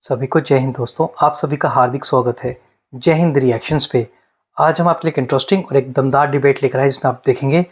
सभी को जय हिंद दोस्तों, आप सभी का हार्दिक स्वागत है जय हिंद रिएक्शंस पे। आज हम आपके लिए एक इंटरेस्टिंग और एक दमदार डिबेट लेकर आए जिसमें आप देखेंगे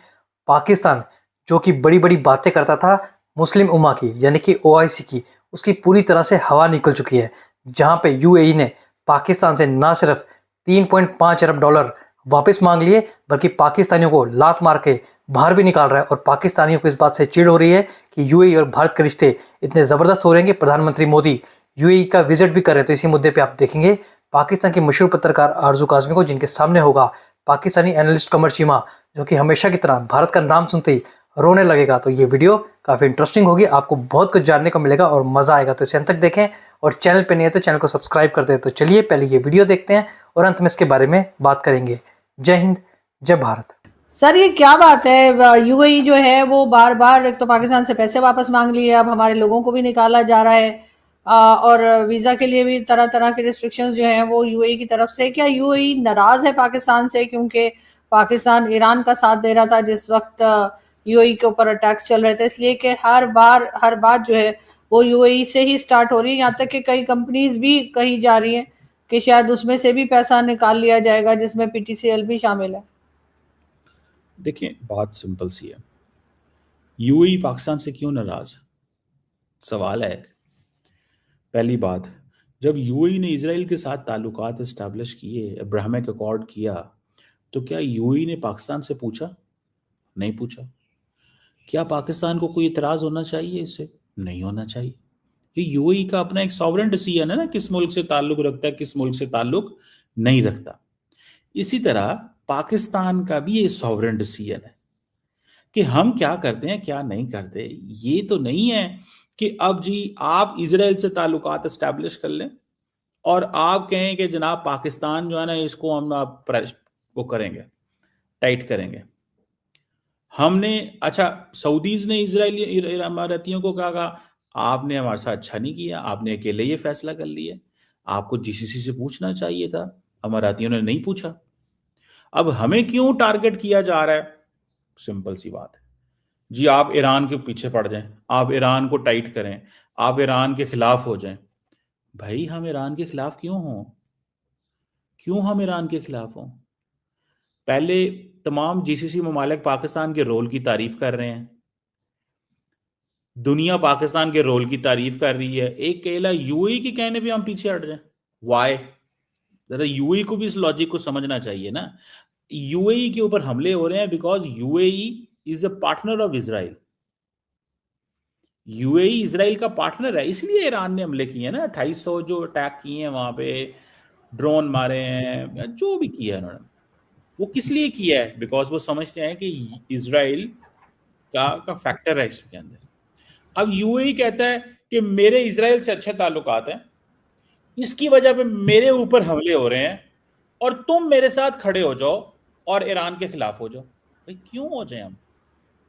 पाकिस्तान जो कि बड़ी बड़ी बातें करता था मुस्लिम उम्मा की यानी कि ओआईसी की, उसकी पूरी तरह से हवा निकल चुकी है। जहां पे यूएई ने पाकिस्तान से ना सिर्फ 3.5 अरब डॉलर वापस मांग लिए बल्कि पाकिस्तानियों को लात मार के बाहर भी निकाल रहा है। और पाकिस्तानियों को इस बात से चिढ़ हो रही है कि यूएई और भारत के रिश्ते इतने जबरदस्त हो रहे हैं कि प्रधानमंत्री मोदी यूएई का विजिट भी कर रहे हैं। तो इसी मुद्दे पे आप देखेंगे पाकिस्तान के मशहूर पत्रकार आरजू काजमी को, जिनके सामने होगा पाकिस्तानी एनालिस्ट कमर चीमा, जो कि हमेशा की तरह भारत का नाम सुनते ही रोने लगेगा। तो ये वीडियो काफी इंटरेस्टिंग होगी, आपको बहुत कुछ जानने को मिलेगा और मजा आएगा। तो इसे अंत तक देखें और चैनल पे नहीं है तो चैनल को सब्सक्राइब कर दें। तो चलिए पहले ये वीडियो देखते हैं और अंत में इसके बारे में बात करेंगे। जय हिंद, जय भारत। सर ये क्या बात है? यूएई जो है वो बार बार एक तो पाकिस्तान से पैसे वापस मांग लिए, अब हमारे लोगों को भी निकाला जा रहा है। और वीजा के लिए भी तरह तरह के रिस्ट्रिक्शंस जो हैं वो यूएई की तरफ से। क्या यूएई नाराज है पाकिस्तान से क्योंकि पाकिस्तान ईरान का साथ दे रहा था जिस वक्त यूएई के ऊपर अटैक्स चल रहे थे, इसलिए कि हर बात जो है वो यूएई से ही स्टार्ट हो रही है। यहाँ तक कि कई कंपनीज भी कही जा रही हैं कि शायद उसमें से भी पैसा निकाल लिया जाएगा, जिसमें पीटीसीएल भी शामिल है। देखिए, बात सिंपल सी है। यूएई पाकिस्तान से क्यों नाराज? सवाल है एक। पहली बात, जब यूएई ने इजराइल के साथ ताल्लुकात इस्टेब्लिश किए, अब्राहमिक अकॉर्ड किया, तो क्या यूएई ने पाकिस्तान से पूछा? नहीं पूछा। क्या पाकिस्तान को कोई इतराज होना चाहिए इससे? नहीं होना चाहिए। ये यूएई का अपना एक सॉवरेन डिसीजन है ना, किस मुल्क से ताल्लुक रखता है, किस मुल्क से ताल्लुक नहीं रखता। इसी तरह पाकिस्तान का भी ये सॉवरेन डिसीजन है कि हम क्या करते हैं क्या नहीं करते। ये तो नहीं है कि अब जी आप इजराइल से ताल्लुकात इस्टेब्लिश कर लें और आप कहें कि जनाब पाकिस्तान जो है ना इसको हम आप वो करेंगे, टाइट करेंगे। हमने अच्छा, सऊदीज ने इसराइली अमारातियों को क्या कहा? आपने हमारे साथ अच्छा नहीं किया, आपने अकेले ये फैसला कर लिया, आपको जीसीसी से पूछना चाहिए था। अमारातियों ने नहीं पूछा। अब हमें क्यों टारगेट किया जा रहा है? सिंपल सी बात है जी, आप ईरान के पीछे पड़ जाएं, आप ईरान को टाइट करें, आप ईरान के खिलाफ हो जाएं। भाई हम ईरान के खिलाफ क्यों हों? क्यों हम ईरान के खिलाफ हों? पहले तमाम जीसीसी ममालिक पाकिस्तान के रोल की तारीफ कर रहे हैं, दुनिया पाकिस्तान के रोल की तारीफ कर रही है, एक अकेला यूएई के कहने पे हम पीछे हट जाएं। वाई? जरा यूएई को भी इस लॉजिक को समझना चाहिए ना। यूएई के ऊपर हमले हो रहे हैं because UAE is a partner of Israel. UAE Israel का पार्टनर है, इसलिए ईरान ने हमले किए हैं ना। 2800 जो अटैक किए हैं वहां पे, ड्रोन मारे हैं, जो भी किया है उन्होंने, वो किस लिए किया है? बिकॉज वो समझते हैं कि इजराइल का फैक्टर है इसके अंदर। अब यूएई कहता है कि मेरे इजराइल से अच्छे ताल्लुकात हैं, इसकी वजह पे मेरे ऊपर हमले हो रहे हैं और तुम मेरे साथ खड़े हो जाओ और ईरान के खिलाफ हो जाओ। भाई क्यों हो जाए हम?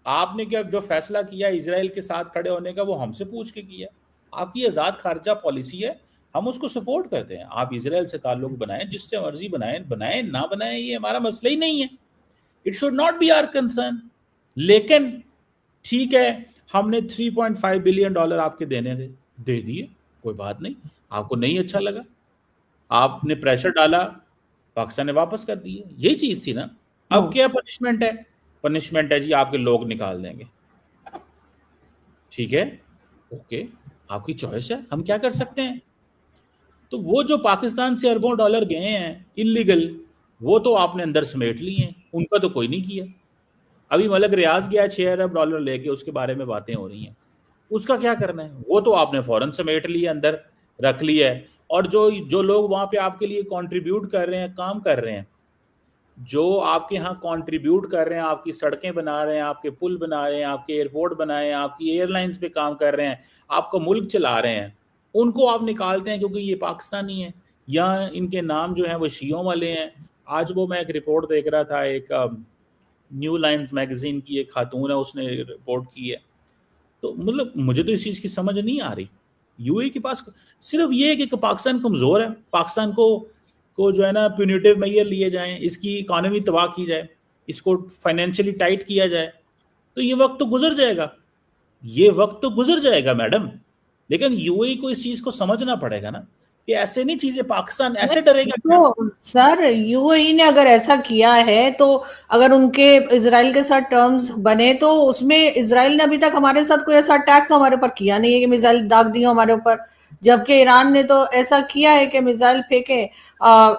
आपने क्या जो फैसला किया इजराइल के साथ खड़े होने का वो हमसे पूछ के किया? आपकी आज़ाद खारजा पॉलिसी है, हम उसको सपोर्ट करते हैं। आप इजराइल से ताल्लुक बनाएं, जिससे मर्जी बनाएं, बनाएं ना बनाएं, ये हमारा मसला ही नहीं है। It should not be our concern. लेकिन ठीक है, हमने 3.5 बिलियन डॉलर आपके देने थे, दे दिए, कोई बात नहीं। आपको नहीं अच्छा लगा, आपने प्रेशर डाला, पाकिस्तान ने वापस कर दिए, यही चीज थी ना। अब क्या पनिशमेंट है? पनिशमेंट है जी आपके लोग निकाल देंगे। ठीक है, ओके, आपकी चॉइस है, हम क्या कर सकते हैं। तो वो जो पाकिस्तान से अरबों डॉलर गए हैं इलीगल, वो तो आपने अंदर समेट लिए हैं, उनका तो कोई नहीं किया। अभी मलक रियाज गया 6 अरब डॉलर लेके, उसके बारे में बातें हो रही हैं, उसका क्या करना है? वो तो आपने फौरन समेट लिया, अंदर रख लिया है। और जो जो लोग वहां पे आपके लिए कंट्रीब्यूट कर रहे हैं, काम कर रहे हैं, जो आपके यहाँ कंट्रीब्यूट कर रहे हैं, आपकी सड़कें बना रहे हैं, आपके पुल बना रहे हैं, आपके एयरपोर्ट बनाए हैं, आपकी एयरलाइंस पे काम कर रहे हैं, आपका मुल्क चला रहे हैं, उनको आप निकालते हैं क्योंकि ये पाकिस्तानी है या इनके नाम जो हैं वो शियों वाले हैं। आज वो मैं एक रिपोर्ट देख रहा था, एक न्यू लाइन्स मैगजीन की एक खातून है, उसने रिपोर्ट की है। तो मतलब मुझे तो इस चीज़ की समझ नहीं आ रही। यूएई के पास सिर्फ ये है कि पाकिस्तान कमज़ोर है, पाकिस्तान को जो है ना प्यूनिटिव मेजर लिए जाएं, इसकी इकोनॉमी तबाह की जाए, इसको फाइनेंशियली टाइट किया जाए, तो ये वक्त तो गुजर जाएगा, ये वक्त तो गुजर जाएगा मैडम। लेकिन यूएई को इस चीज को समझना पड़ेगा ना कि ऐसे नहीं चीजें, पाकिस्तान ऐसे डरेगा क्या? तो सर यूएई ने अगर ऐसा किया है तो अगर उनके इसराइल के साथ टर्म्स बने तो उसमें इसराइल ने अभी तक हमारे साथ कोई ऐसा अटैक तो हमारे ऊपर किया नहीं है कि मिसाइल दाग दी हो हमारे ऊपर, जबकि ईरान ने तो ऐसा किया है कि मिसाइल फेंके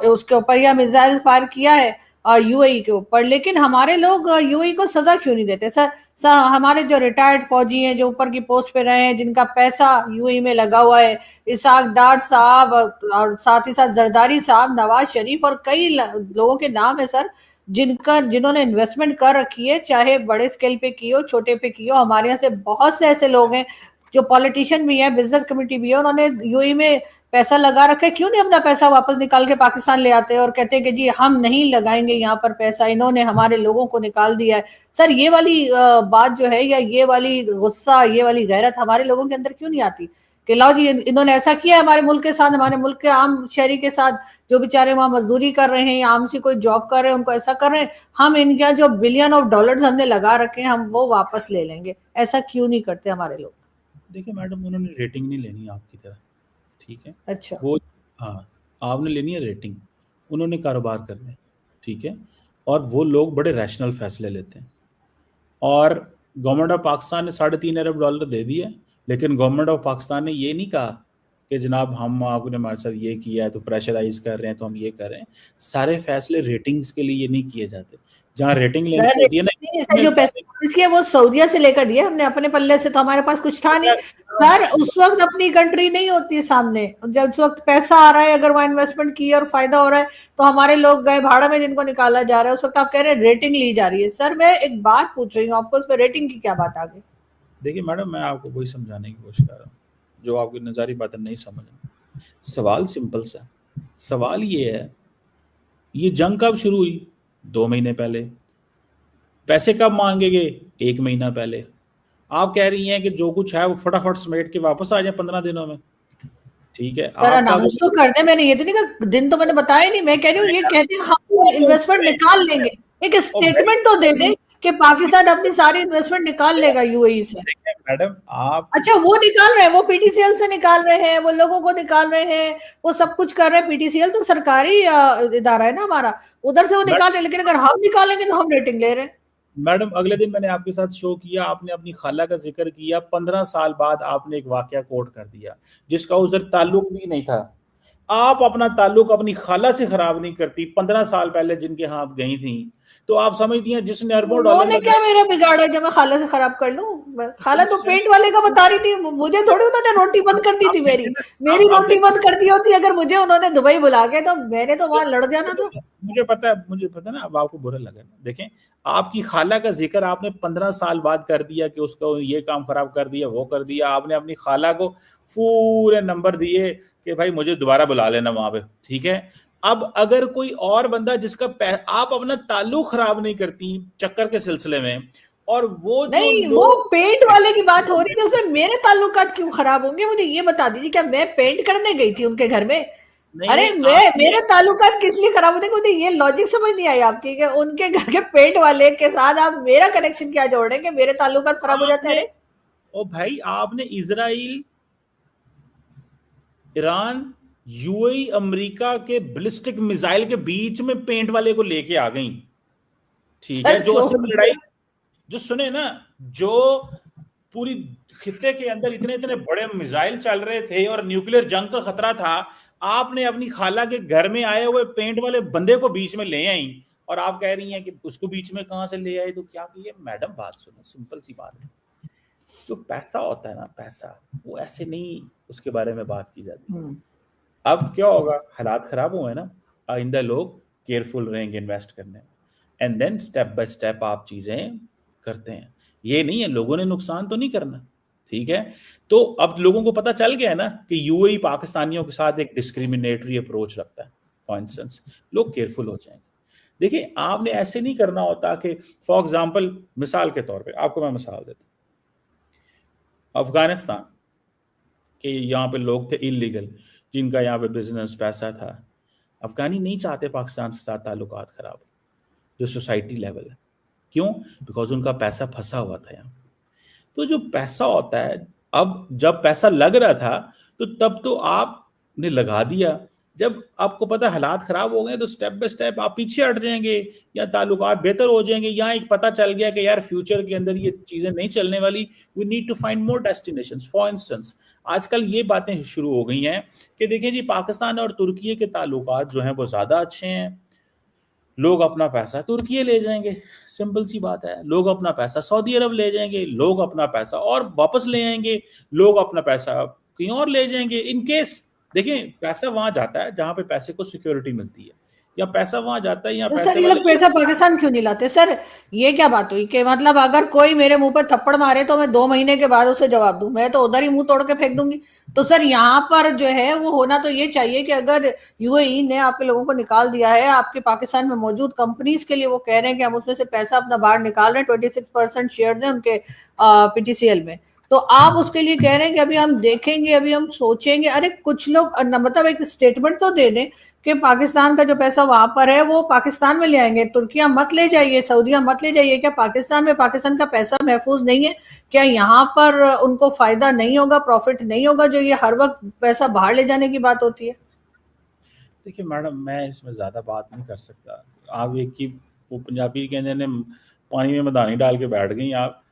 उसके ऊपर या मिसाइल फायर किया है यूएई के ऊपर। लेकिन हमारे लोग यूएई को सजा क्यों नहीं देते सर? हमारे जो रिटायर्ड फौजी हैं, जो ऊपर की पोस्ट पे रहे हैं, जिनका पैसा यूएई में लगा हुआ है, इसाक डार साहब और साथ ही साथ जरदारी साहब, नवाज शरीफ और कई लोगों के नाम है सर जिन्होंने इन्वेस्टमेंट कर रखी है, चाहे बड़े स्केल पे की हो छोटे पे की हो। हमारे यहाँ से बहुत से ऐसे लोग हैं जो पॉलिटिशियन भी है, बिजनेस कम्युनिटी भी है, उन्होंने यूएई में पैसा लगा रखा है। क्यों नहीं अपना पैसा वापस निकाल के पाकिस्तान ले आते हैं और कहते हैं कि जी हम नहीं लगाएंगे यहाँ पर पैसा, इन्होंने हमारे लोगों को निकाल दिया है। सर ये वाली बात जो है या ये वाली गुस्सा, ये वाली गैरत हमारे लोगों के अंदर क्यों नहीं आती कि लाओ जी इन्होंने ऐसा किया है हमारे मुल्क के साथ, हमारे मुल्क के आम शहरी के साथ, जो बेचारे वहां मजदूरी कर रहे हैं या आम सी कोई जॉब कर रहे हैं, उनको ऐसा कर रहे हैं, हम इनका जो बिलियन ऑफ डॉलर्स हमने लगा रखे हैं हम वो वापस ले लेंगे। ऐसा क्यों नहीं करते हमारे लोग? देखिए मैडम, उन्होंने रेटिंग नहीं लेनी आपकी तरह, ठीक है? अच्छा, वो, हाँ, आपने लेनी है रेटिंग, उन्होंने कारोबार करना है, ठीक है? और वो लोग बड़े रैशनल फैसले लेते हैं। और गवर्नमेंट ऑफ पाकिस्तान ने $3.5 अरब दे दिए, लेकिन गवर्नमेंट ऑफ पाकिस्तान ने ये नहीं कहा कि जनाब हम आपने हमारे साथ ये किया है तो प्रेशराइज कर रहे हैं तो हम ये कर रहे हैं। सारे फैसले रेटिंग्स के लिए नहीं किए जाते। जहाँ रेटिंग लेनी सर होती है सर जो पैसे वापस किए वो सऊदीया से लेकर दिए हमने, अपने पल्ले से तो हमारे पास कुछ था नहीं सर। उस वक्त अपनी कंट्री नहीं होती सामने, जब उस वक्त पैसा आ रहा है, अगर वहां इन्वेस्टमेंट की और फायदा हो रहा है तो हमारे लोग गए भाड़ा में, जिनको निकाला जा रहा है। उस वक्त आप कह रहे हैं रेटिंग ली जा रही है। सर मैं एक बात पूछ रही हूँ आपको, उसमें रेटिंग की क्या बात आ गई? देखिए मैडम, मैं आपको वही समझाने की कोशिश कर रहा हूँ जो आपकी नज़ारी बातें नहीं समझ रहे। सवाल सिंपल सा, सवाल ये है, ये जंग कब शुरू हुई? 2 महीने पहले। पैसे कब मांगेंगे? 1 महीना पहले। आप कह रही हैं कि जो कुछ है वो फटाफट समेट के वापस आ जाए 15 दिनों में, ठीक है? सर अनाउंस तो कर दे, मैंने ये तो नहीं कहा, दिन तो मैंने बताया नहीं। मैं कह रही हूँ ये कहते हैं हम इन्वेस्टमेंट निकाल लेंगे, एक स्टेटमेंट तो दे दे कि पाकिस्तान अपनी सारी इन्वेस्टमेंट निकाल लेगा यूएई से। मैडम आप, अच्छा वो निकाल रहे हैं, वो पीटीसीएल से निकाल रहे हैं, वो लोगों को निकाल रहे हैं, वो सब कुछ कर रहे हैं। पीटीसीएल तो सरकारी इदारा है ना हमारा, उधर से वो निकाल रहे हैं। लेकिन अगर हम निकालेंगे तो हम रेटिंग ले रहे हैं। मैडम अगले दिन मैंने आपके साथ शो किया, आपने अपनी खाला का जिक्र किया, 15 साल बाद आपने एक वाकया कोट कर दिया जिसका उधर ताल्लुक भी नहीं था। आप अपना ताल्लुक अपनी खाला से खराब नहीं करती। 15 साल पहले जिनके यहाँ आप गई थी, तो आप समझती हैं जिसने अरबों डॉलर उन्होंने क्या मेरा बिगाड़ा जब मैं खाला से खराब कर लूं? खाला तो पेंट वाले का बता रही थी, मुझे थोड़ी उन्होंने रोटी बंद कर दी थी। मेरी रोटी बंद कर दी होती अगर मुझे उन्होंने दुबई बुला के, तो मैंने तो वहां लड़ जाना था। मुझे पता है ना, अब आपको बुरा लगा ना। देखें, आपकी खाला का जिक्र आपने 15 साल बाद कर दिया कि उसको ये काम खराब कर दिया, वो कर दिया। आपने अपनी खाला को पूरे नंबर दिए कि भाई मुझे दोबारा बुला लेना वहां पे, ठीक है? अब अगर कोई और बंदा जिसका आप अपना ताल्लुक खराब नहीं करती चक्कर के सिलसिले में, और वो जो नहीं, वो पेंट वाले की बात हो रही थी, उसमें मेरे ताल्लुकात क्यों खराब होंगे? मुझे ये बता दीजिए, क्या मैं पेंट करने गई थी उनके घर में? अरे मेरे ताल्लुकात किस लिए खराब होते? मुझे ये लॉजिक समझ नहीं आई आपकी कि उनके घर के पेंट वाले के साथ आप मेरा कनेक्शन क्या जोड़ रहे हैं कि मेरे ताल्लुकात खराब हो जाते हैं? ओ भाई, आपने इजराइल, ईरान, यूएई, अमेरिका के बैलिस्टिक मिसाइल के बीच में पेंट वाले को लेके आ गई, ठीक है? जो असल लड़ाई, जो सुने ना, जो पूरी खित्ते के अंदर इतने इतने बड़े मिसाइल चल रहे थे और न्यूक्लियर जंग का खतरा था, आपने अपनी खाला के घर में आए हुए पेंट वाले बंदे को बीच में ले आई और आप कह रही हैं कि उसको बीच में कहां से ले आए? तो क्या किए? मैडम बात सुनो, सिंपल सी बात है। जो पैसा होता है ना, पैसा, वो ऐसे नहीं उसके बारे में बात की जाती। अब क्या होगा? हालात खराब हुए ना, आइंदा लोग केयरफुल रहेंगे इन्वेस्ट करने में, and then step by step आप चीजें करते हैं। ये नहीं है लोगों ने नुकसान तो नहीं करना, ठीक है? तो अब लोगों को पता चल गया है ना कि यूएई पाकिस्तानियों के साथ एक डिस्क्रिमिनेटरी अप्रोच रखता है, फॉर इंस्टेंस, लोग केयरफुल हो जाएंगे। देखिए, आपने ऐसे नहीं करना होता कि, फॉर एग्जाम्पल, मिसाल के तौर पे आपको मैं मिसाल देता हूं, अफगानिस्तान के यहाँ पे लोग थे इलीगल, जिनका यहाँ पे बिजनेस, पैसा था। अफगानी नहीं चाहते पाकिस्तान से साथ ताल्लुकात खराब, जो सोसाइटी लेवल है। क्यों? बिकॉज उनका पैसा फंसा हुआ था यहाँ। तो जो पैसा होता है, अब जब पैसा लग रहा था तो तब तो आपने लगा दिया, जब आपको पता हालात खराब हो गए तो स्टेप बाय स्टेप आप पीछे हट जाएंगे या ताल्लुकात बेहतर हो जाएंगे, या एक पता चल गया कि यार फ्यूचर के अंदर ये चीजें नहीं चलने वाली, we need to find more destinations. For instance आजकल ये बातें शुरू हो गई हैं कि देखें जी, पाकिस्तान और तुर्की के ताल्लुकात जो हैं वो ज़्यादा अच्छे हैं, लोग अपना पैसा तुर्की ले जाएंगे, सिंपल सी बात है। लोग अपना पैसा सऊदी अरब ले जाएंगे, लोग अपना पैसा और वापस ले आएंगे, लोग अपना पैसा कहीं और ले जाएंगे। इन केस देखें, पैसा वहां जाता है जहां पे पैसे को सिक्योरिटी मिलती है, या पैसा वहां जाता है या तो सर पैसे ये वाले लोग पैसा पाकिस्तान क्यों नहीं लाते सर? ये क्या बात हुई कि मतलब अगर कोई मेरे मुंह पे थप्पड़ मारे तो मैं 2 महीने के बाद उसे जवाब दूं? मैं तो उधर ही मुंह तोड़ के फेंक दूंगी। तो सर यहाँ पर जो है वो होना तो ये चाहिए कि अगर यूएई ने आपके लोगों को निकाल दिया है, आपके पाकिस्तान में मौजूद कंपनीज के लिए वो कह रहे हैं कि हम उसमें से पैसा अपना बाहर निकाल रहे हैं, 26% शेयर है उनके पीटीसीएल में, तो आप उसके लिए कह रहे हैं कि अभी हम देखेंगे, अभी हम सोचेंगे। अरे कुछ लोग मतलब एक स्टेटमेंट तो दे दें कि पाकिस्तान का जो पैसा वहां पर है वो पाकिस्तान में ले आएंगे, तुर्किया मत ले जाइए, सऊदिया मत ले जाइए। क्या पाकिस्तान में पाकिस्तान का पैसा महफूज नहीं है? क्या यहाँ पर उनको फायदा नहीं होगा, प्रॉफिट नहीं होगा, जो ये हर वक्त पैसा बाहर ले जाने की बात होती है? देखिए मैडम, मैं इसमें ज़्यादा बात नहीं कर सकता। आप एक ही वो पंजाबी कहते हैं पानी में मदानी डाल के बैठ गई आप।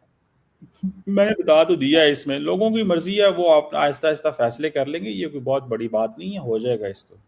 मैंने बता तो दिया है, इसमें लोगों की मर्जी है, वो आप आहिस्ता आहिस्ता फैसले कर लेंगे, ये कोई बहुत बड़ी बात नहीं है, हो जाएगा। इसको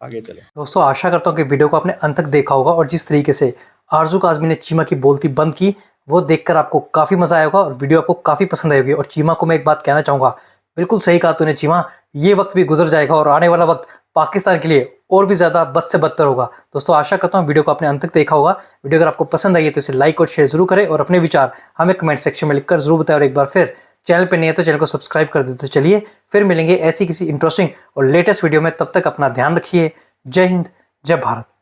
आगे चले। दोस्तों आशा करता हूँ कि वीडियो को आपने अंत तक देखा होगा और जिस तरीके से आरजू काज़मी ने चीमा की बोलती बंद की वो देखकर आपको काफ़ी मज़ा आया होगा और वीडियो आपको काफ़ी पसंद आई होगी। और चीमा को मैं एक बात कहना चाहूँगा, बिल्कुल सही कहा तूने चीमा, ये वक्त भी गुजर जाएगा और आने वाला वक्त पाकिस्तान के लिए और भी ज़्यादा बद से बदतर होगा। दोस्तों आशा करता हूँ वीडियो को आपने अंत तक देखा होगा। वीडियो अगर आपको पसंद आई है तो इसे लाइक और शेयर जरूर करें और अपने विचार हमें कमेंट सेक्शन में लिखकर जरूर बताएं। और एक बार फिर चैनल पर नहीं है तो चैनल को सब्सक्राइब कर दे। तो चलिए फिर मिलेंगे ऐसी किसी इंटरेस्टिंग और लेटेस्ट वीडियो में, तब तक अपना ध्यान रखिए। जय हिंद, जय भारत।